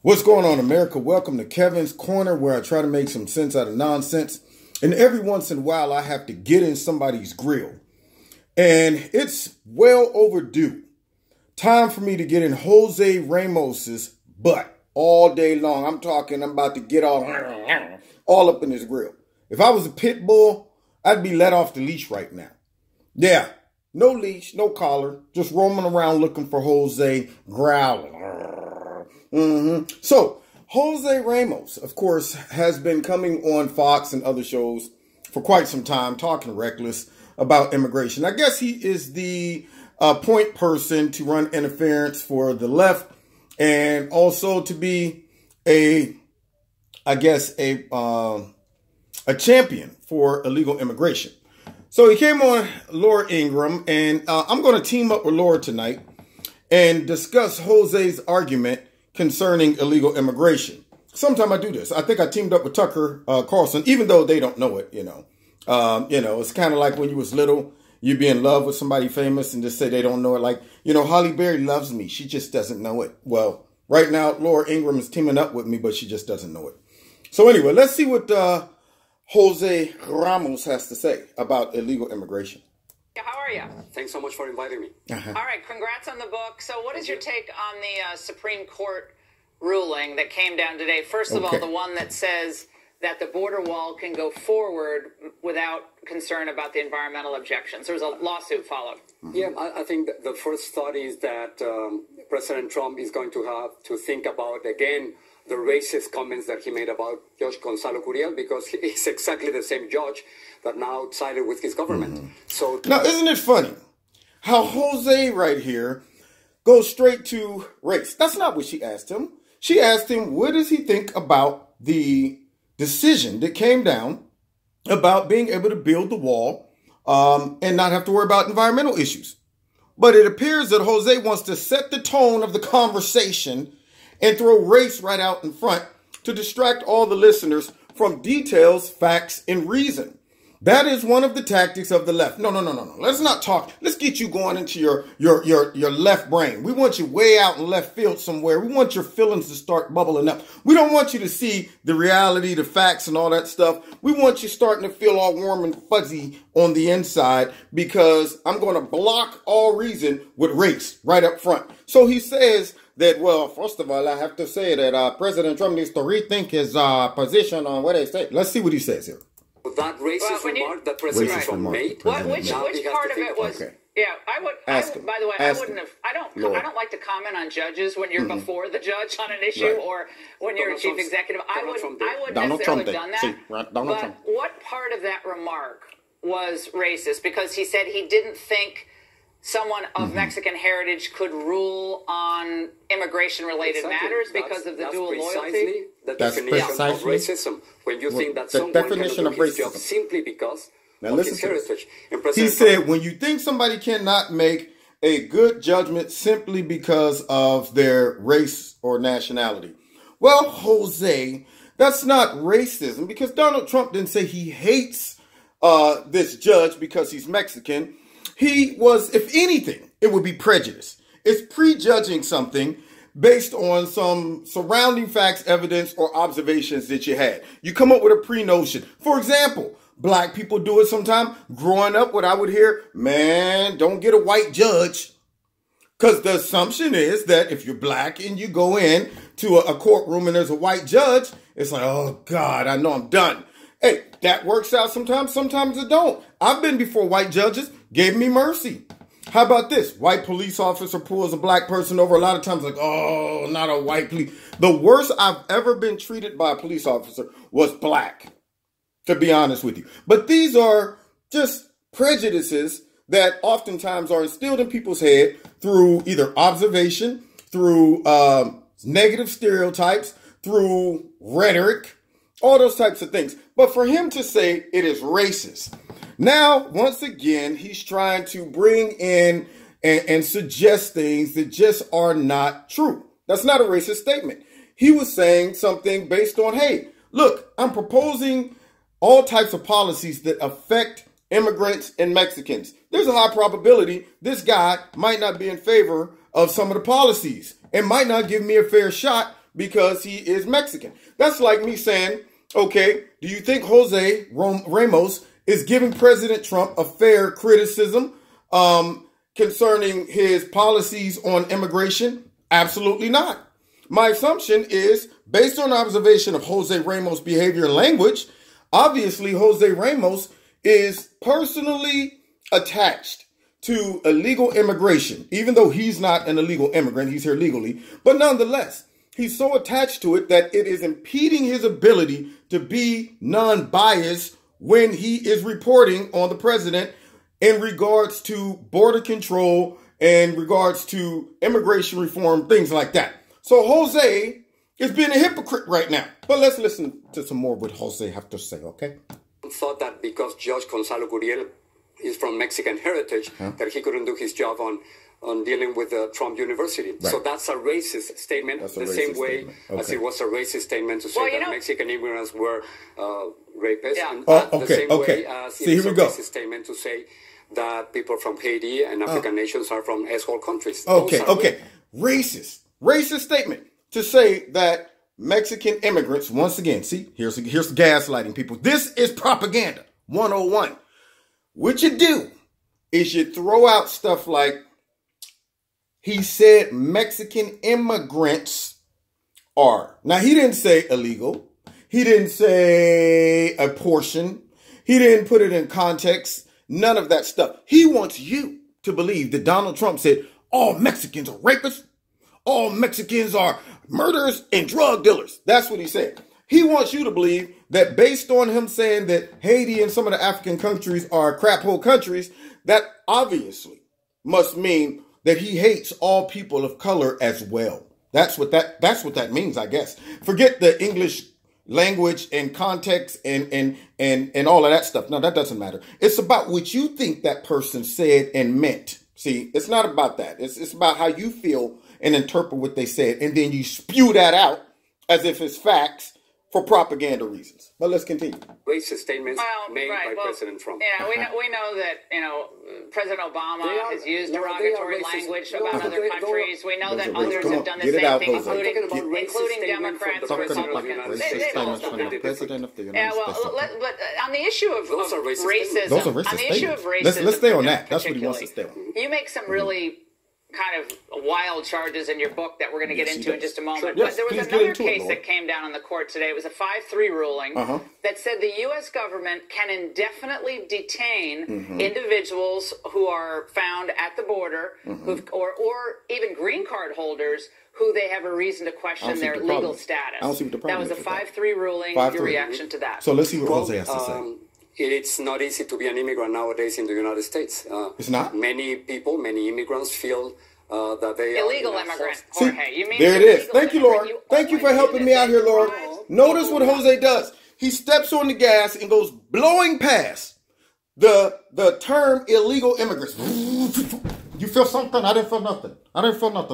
What's going on, America? Welcome to Kevin's Corner, where I try to make some sense out of nonsense. And every once in a while, I have to get in somebody's grill. And it's well overdue. Time for me to get in Jorge Ramos's butt all day long. I'm about to get all up in his grill. If I was a pit bull, I'd be let off the leash right now. Yeah, no leash, no collar, just roaming around looking for Jose, growling. So, Jorge Ramos, of course, has been coming on Fox and other shows for quite some time, talking reckless about immigration. I guess he is the point person to run interference for the left and also to be a champion for illegal immigration. So he came on Laura Ingraham, and I'm going to team up with Laura tonight and discuss Jose's argument concerning illegal immigration. Sometimes I do this. I think I teamed up with Tucker Carlson, even though they don't know it, it's kind of like when you was little, you'd be in love with somebody famous and just say they don't know it. Like, Halle Berry loves me. She just doesn't know it. Well, right now, Laura Ingraham is teaming up with me, but she just doesn't know it. So anyway, let's see what Jorge Ramos has to say about illegal immigration. How are you? Thanks so much for inviting me. All right, congrats on the book. So what is your take on the Supreme Court ruling that came down today? First of all, the one that says that the border wall can go forward without concern about the environmental objections. There was a lawsuit followed. Yeah, I think the first thought is that President Trump is going to have to think about, again, the racist comments that he made about Judge Gonzalo Curiel, because he's exactly the same judge that now sided with his government. So now, isn't it funny how Jose right here goes straight to race? That's not what she asked him. She asked him, what does he think about the decision that came down about being able to build the wall and not have to worry about environmental issues? But it appears that Jose wants to set the tone of the conversation and throw race right out in front to distract all the listeners from details, facts, and reason. That is one of the tactics of the left. No. Let's not talk. Let's get you going into your left brain. We want you way out in left field somewhere. We want your feelings to start bubbling up. We don't want you to see the reality, the facts, and all that stuff. We want you starting to feel all warm and fuzzy on the inside, because I'm going to block all reason with race right up front. So he says that, well, first of all, I have to say that President Trump needs to rethink his position on what they say. Let's see what he says here. That racist remark that President Trump made. Which part of it was? Okay. Yeah, I would. By the way, I wouldn't have. I don't like to comment on judges when you're before the judge on an issue, or when you're a chief executive. I wouldn't necessarily have done that. But what part of that remark was racist? Because he said he didn't think someone of Mexican heritage could rule on immigration-related matters because of the dual loyalty. The definition of racism. When you think that someone cannot do his job simply because of his heritage. He said, when you think somebody cannot make a good judgment simply because of their race or nationality. Well, Jose, that's not racism, because Donald Trump didn't say he hates this judge because he's Mexican. He was, if anything, it would be prejudice. It's prejudging something based on some surrounding facts, evidence, or observations that you had. You come up with a pre-notion. For example, black people do it sometimes. Growing up, what I would hear, man, don't get a white judge. Because the assumption is that if you're black and you go in to a courtroom and there's a white judge, it's like, oh, God, I know I'm done. Hey, that works out sometimes. Sometimes it don't. I've been before white judges, gave me mercy. How about this? White police officer pulls a black person over. A lot of times like, oh, not a white police. The worst I've ever been treated by a police officer was black, to be honest with you. But these are just prejudices that oftentimes are instilled in people's head through either observation, through negative stereotypes, through rhetoric, all those types of things. But for him to say it is racist, now, once again, he's trying to bring in and suggest things that just are not true. That's not a racist statement. He was saying something based on, hey, look, I'm proposing all types of policies that affect immigrants and Mexicans. There's a high probability this guy might not be in favor of some of the policies and might not give me a fair shot because he is Mexican. That's like me saying, okay, do you think Jorge Ramos is giving President Trump a fair criticism concerning his policies on immigration? Absolutely not. My assumption is, based on observation of Jorge Ramos' behavior and language, obviously Jorge Ramos is personally attached to illegal immigration, even though he's not an illegal immigrant, he's here legally. But nonetheless, he's so attached to it that it is impeding his ability to be non-biased when he is reporting on the president in regards to border control and regards to immigration reform, things like that. So Jose is being a hypocrite right now. But let's listen to some more of what Jose have to say, okay? Thought that because Judge Gonzalo Curiel is from Mexican heritage, that he couldn't do his job on dealing with the Trump University. Right. So that's a racist statement, the same way as it was a racist statement to say that Mexican immigrants were rapists. Yeah. And the same way as it is a racist statement to say that people from Haiti and African nations are from asshole countries. Okay. Racist statement to say that Mexican immigrants, once again, see, here's gaslighting people. This is propaganda 101. What you do is you throw out stuff like, he said Mexican immigrants are. Now, he didn't say illegal. He didn't say a portion. He didn't put it in context. None of that stuff. He wants you to believe that Donald Trump said all Mexicans are rapists. All Mexicans are murderers and drug dealers. That's what he said. He wants you to believe that based on him saying that Haiti and some of the African countries are crap hole countries, that obviously must mean that he hates all people of color as well. That's what that means, I guess. Forget the English language and context and all of that stuff. No, that doesn't matter. It's about what you think that person said and meant. See, it's not about that. It's about how you feel and interpret what they said, and then you spew that out as if it's facts for propaganda reasons. But let's continue. Racist statements made by President Trump. Yeah, we know that President Obama has used derogatory language about other countries. We know that others have done the same thing, including Democrats, Republicans. But on the issue of racism, those are racist. Let's stay on that. That's what he wants to stay on. You make some really kind of wild charges in your book that we're going to get into in just a moment. But there was another case that came down in the court today. It was a 5-3 ruling that said the U.S. government can indefinitely detain individuals who are found at the border or even green card holders who they have a reason to question their legal status. I don't see what the problem is. That was a 5-3 ruling. Your reaction to that? So let's see what Jose has to say. It's not easy to be an immigrant nowadays in the United States. It's not? Many immigrants feel that they illegal are immigrant. Jorge, you mean there it is. Thank you, Lord. Thank you for helping me out here, Lord. Notice what Jose does. He steps on the gas and goes blowing past the term illegal immigrants. You feel something? I didn't feel nothing.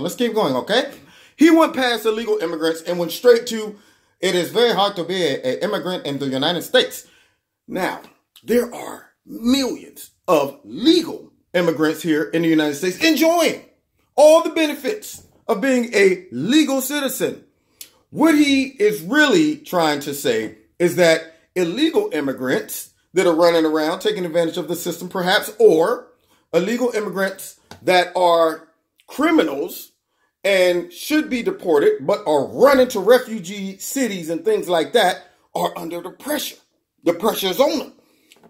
Let's keep going, okay? He went past illegal immigrants and went straight to, it is very hard to be an immigrant in the United States. Now, there are millions of legal immigrants here in the United States enjoying all the benefits of being a legal citizen. What he is really trying to say is that illegal immigrants that are running around taking advantage of the system perhaps, or illegal immigrants that are criminals and should be deported but are running to refugee cities and things like that are under the pressure. The pressure is on them.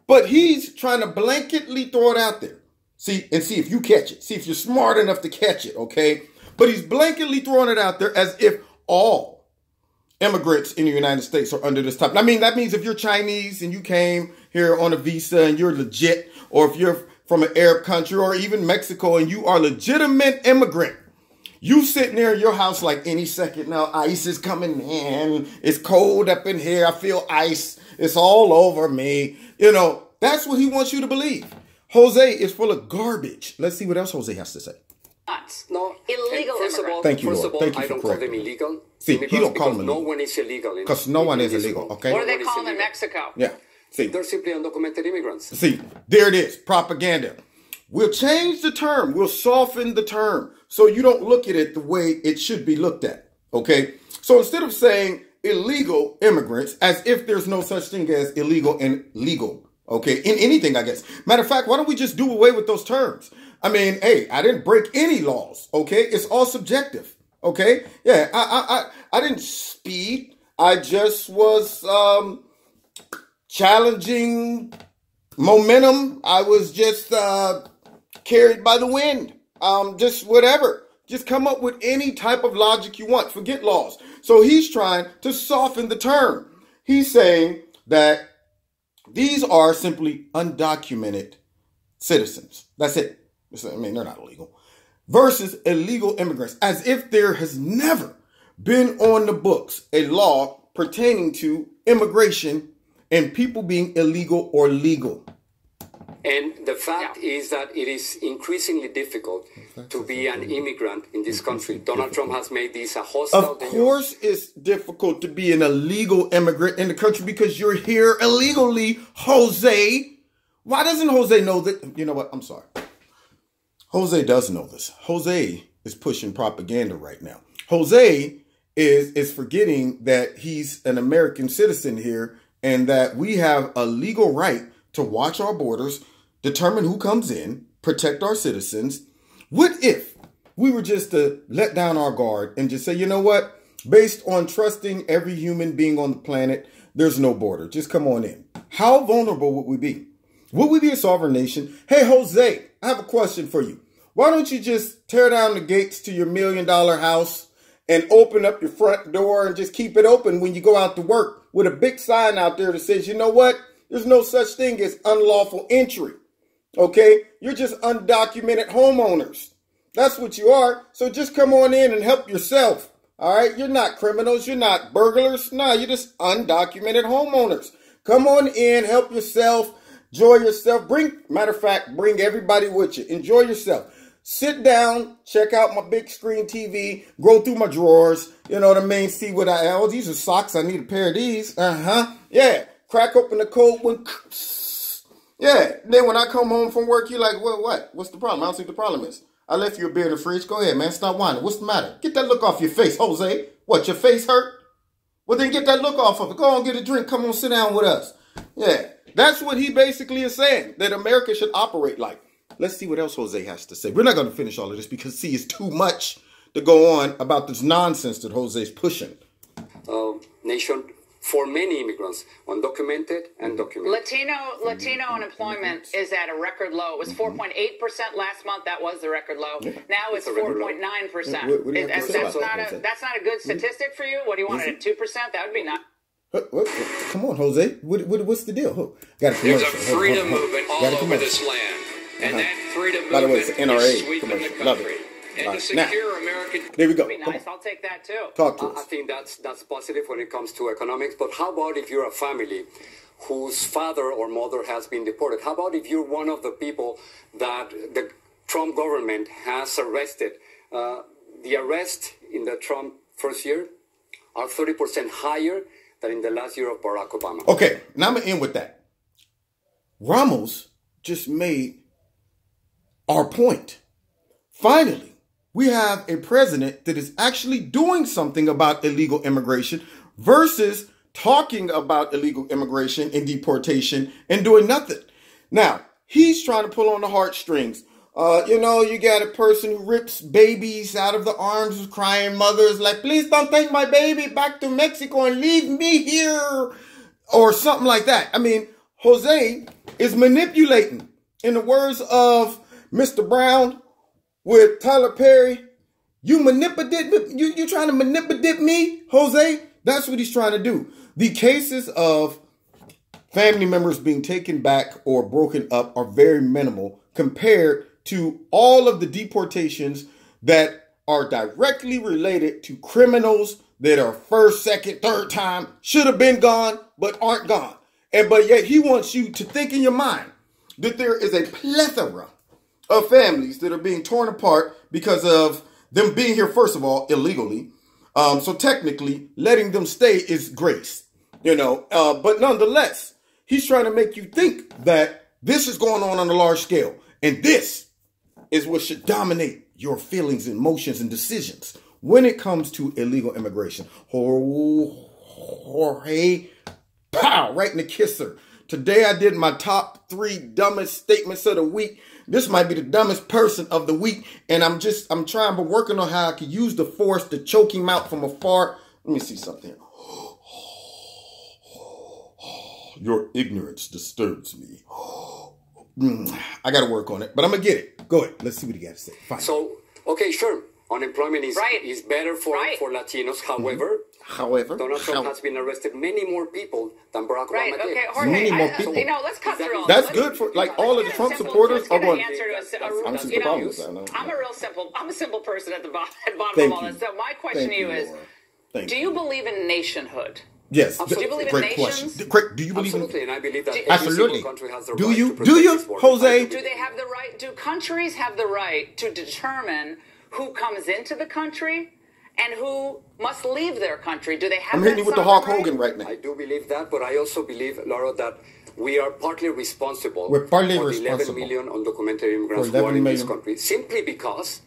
But he's trying to blanketly throw it out there. See if you catch it. See if you're smart enough to catch it, okay? But he's blanketly throwing it out there as if all immigrants in the United States are under this type. I mean, that means if you're Chinese and you came here on a visa and you're legit, or if you're from an Arab country or even Mexico and you are a legitimate immigrant, you sitting there in your house like any second now, ice is coming in. It's cold up in here. I feel ice. It's all over me. That's what he wants you to believe. Jose is full of garbage. Let's see what else Jose has to say. No, illegal immigrants. Thank you, Lord. First of all, Thank you I don't call them illegal. See, he don't call them illegal. No one is illegal. Because no one is illegal, okay? What do they call them in Mexico? Yeah. See, they're simply undocumented immigrants. See, there it is. Propaganda. We'll change the term. We'll soften the term so you don't look at it the way it should be looked at. Okay? So instead of saying illegal immigrants, as if there's no such thing as illegal and legal, okay, in anything, I guess. Matter of fact, why don't we just do away with those terms? I mean, hey, I didn't break any laws, okay? It's all subjective, okay? Yeah, I didn't speed. I just was challenging momentum. I was just carried by the wind. Just whatever. Just come up with any type of logic you want. Forget laws. So he's trying to soften the term. He's saying that these are simply undocumented citizens. That's it. I mean, they're not illegal. Versus illegal immigrants. As if there has never been on the books a law pertaining to immigration and people being illegal or legal. And the fact is that it is increasingly difficult to be an immigrant in this country. Donald Trump has made this a hostile. Of course it's difficult to be an illegal immigrant in the country because you're here illegally, Jose. Why doesn't Jose know that? You know what? I'm sorry. Jose does know this. Jose is pushing propaganda right now. Jose is forgetting that he's an American citizen here and that we have a legal right to watch our borders, determine who comes in, protect our citizens. What if we were just to let down our guard and just say, you know what? Based on trusting every human being on the planet, there's no border. Just come on in. How vulnerable would we be? Would we be a sovereign nation? Hey, Jose, I have a question for you. Why don't you just tear down the gates to your $1 million house and open up your front door and just keep it open when you go out to work with a big sign out there that says, you know what? There's no such thing as unlawful entry, okay? You're just undocumented homeowners. That's what you are. So just come on in and help yourself, all right? You're not criminals. You're not burglars. No, you're just undocumented homeowners. Come on in, help yourself, enjoy yourself. Matter of fact, bring everybody with you. Enjoy yourself. Sit down, check out my big screen TV, go through my drawers, you know what I mean? See what these are socks. I need a pair of these. Yeah. Crack open the cold one. Yeah. Then when I come home from work, you're like, well, what? What's the problem? I don't see what the problem is. I left you a beer in the fridge. Go ahead, man. Stop whining. What's the matter? Get that look off your face, Jose. What, your face hurt? Well, then get that look off of it. Go on, get a drink. Come on, sit down with us. Yeah. That's what he basically is saying, that America should operate like. Let's see what else Jose has to say. We're not going to finish all of this because, see, it's too much to go on about this nonsense that Jose's pushing. Nation for many immigrants, undocumented and documented. Latino unemployment is at a record low. It was 4.8% last month. That was the record low. Yeah. Now it's 4.9%. That's not a good statistic for you? What do you want, at 2%? That would be nice. What? Come on, Jose. What's the deal? There's a freedom movement all over this land. And that freedom movement is sweeping the country. And to secure American... There we go. That'd be nice. I'll take that too. Talk to us. I think that's positive when it comes to economics. But how about if you're a family whose father or mother has been deported? How about if you're one of the people that the Trump government has arrested? The arrests in the Trump first year are 30% higher than in the last year of Barack Obama. Okay, now I'm going to end with that. Ramos just made our point. Finally, we have a president that is actually doing something about illegal immigration versus talking about illegal immigration and deportation and doing nothing. Now, he's trying to pull on the heartstrings. You got a person who rips babies out of the arms of crying mothers like, please don't take my baby back to Mexico and leave me here, or something like that. I mean, Jose is manipulating. In the words of Mr. Brown with Tyler Perry, you trying to manipulate me, Jose? That's what he's trying to do. The cases of family members being taken back or broken up are very minimal compared to all of the deportations that are directly related to criminals that are first, second, third time, should have been gone, but aren't gone. But yet he wants you to think in your mind that there is a plethora of families that are being torn apart because of them being here, first of all, illegally. So technically, letting them stay is grace, but nonetheless, he's trying to make you think that this is going on a large scale. And this is what should dominate your feelings, emotions, and decisions. when it comes to illegal immigration. Jorge, pow, right in the kisser. Today I did my top 3 dumbest statements of the week. This might be the dumbest person of the week. And I'm working on how I can use the force to choke him out from afar. Let me see something. Your ignorance disturbs me. I got to work on it, but I'm going to get it. Go ahead. Let's see what you got to say. Fine. So, okay, sure. Unemployment is better for Latinos. However, Donald Trump has been arrested many more people than Barack Obama did. Okay, Jorge, many more people. Let's cut through all That's good for, all of the Trump supporters are going, I'm a simple person at the bottom of all this. So my question to you is, do you believe in nationhood? Yes. Do you believe in nations? Do you believe Absolutely, and I believe that every single country has the do right you? to protect its borders. Jose? Do they have the right? Do countries have the right to determine who comes into the country and who must leave their country? Do they have? I'm hitting you with the Hulk Hogan right now. I do believe that, but I also believe, Laura, that we are partly responsible for the 11 million undocumented immigrants who are in this country, simply because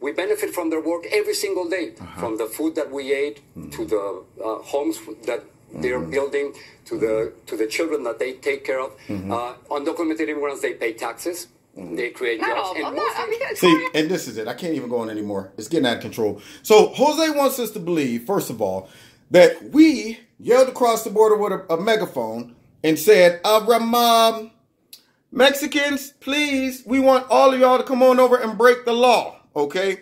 we benefit from their work every single day, from the food that we ate, to the homes that they're building, to the children that they take care of. Undocumented immigrants, they pay taxes. They create jobs. See, and this is it. I can't even go on anymore. It's getting out of control. So Jose wants us to believe, first of all, that we yelled across the border with a megaphone and said, Mexicans, please, we want all of y'all to come on over and break the law. Okay?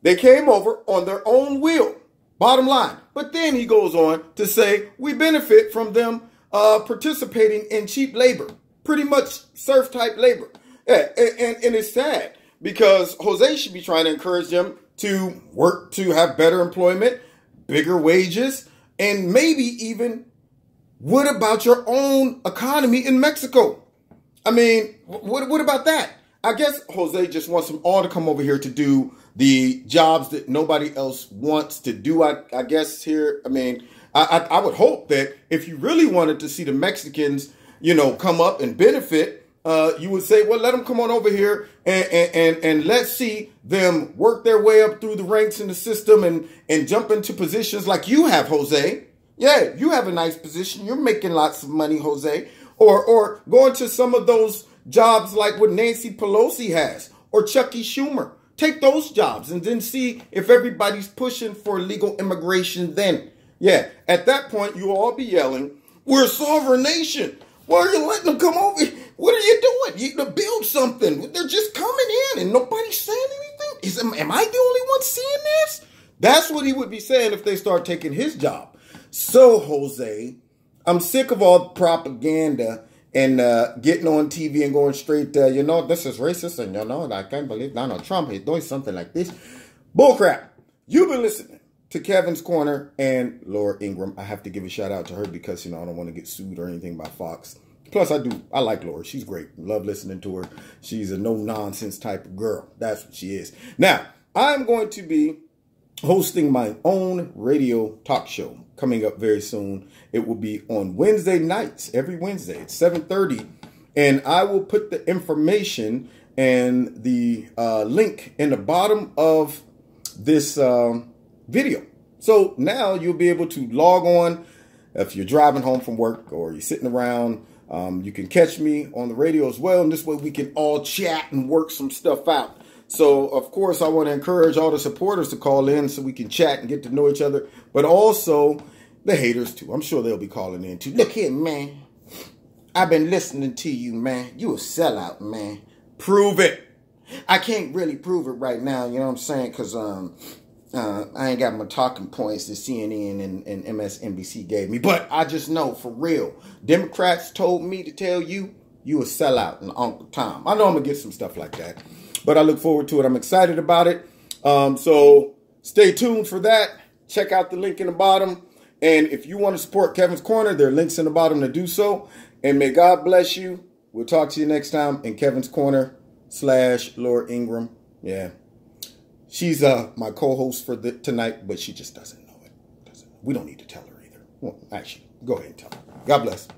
They came over on their own will. Bottom line. But then he goes on to say we benefit from them participating in cheap labor. Pretty much serf type labor. Yeah, and it's sad because Jose should be trying to encourage them to work to have better employment, bigger wages, and maybe even, what about your own economy in Mexico? I mean, what about that? I guess Jose just wants them all to come over here to do the jobs that nobody else wants to do. I guess here, I mean, I would hope that if you really wanted to see the Mexicans, come up and benefit, you would say, well, let them come on over here and let's see them work their way up through the ranks in the system and jump into positions like you have, Jose. Yeah, you have a nice position. You're making lots of money, Jose. Or go into some of those jobs like what Nancy Pelosi has or Chucky Schumer. Take those jobs and then see if everybody's pushing for legal immigration then. Yeah, at that point, you'll all be yelling, we're a sovereign nation. Why are you letting them come over? What are you doing? You to build something. They're just coming in and nobody's saying anything. Am I the only one seeing this? That's what he would be saying if they start taking his job. So, Jose, I'm sick of all the propaganda and getting on TV and going straight, this is racist and, I can't believe Donald Trump is doing something like this. Bullcrap. You've been listening to Kevin's Corner and Laura Ingram. I have to give a shout out to her because, I don't want to get sued or anything by Fox. Plus, I like Laura. She's great. Love listening to her. She's a no-nonsense type of girl. That's what she is. Now, I'm going to be hosting my own radio talk show coming up very soon. It will be on Wednesday nights, every Wednesday at 7:30. And I will put the information and the link in the bottom of this video. So now you'll be able to log on if you're driving home from work or you're sitting around. You can catch me on the radio as well. And this way we can all chat and work some stuff out. So, of course, I want to encourage all the supporters to call in so we can chat and get to know each other. But also the haters, too. I'm sure they'll be calling in, too. Look here, man. I've been listening to you, man. You a sellout, man. Prove it. I can't really prove it right now, you know what I'm saying? Because I ain't got my talking points that CNN and MSNBC gave me. But I just know, for real, Democrats told me to tell you, you a sellout and Uncle Tom. I know I'm going to get some stuff like that. But I look forward to it. I'm excited about it. So stay tuned for that. Check out the link in the bottom. And if you want to support Kevin's Corner, there are links in the bottom to do so. And may God bless you. We'll talk to you next time in Kevin's Corner / Laura Ingram. Yeah. She's my co-host for tonight, but she just doesn't know it. We don't need to tell her either. Well, actually, go ahead and tell her. God bless.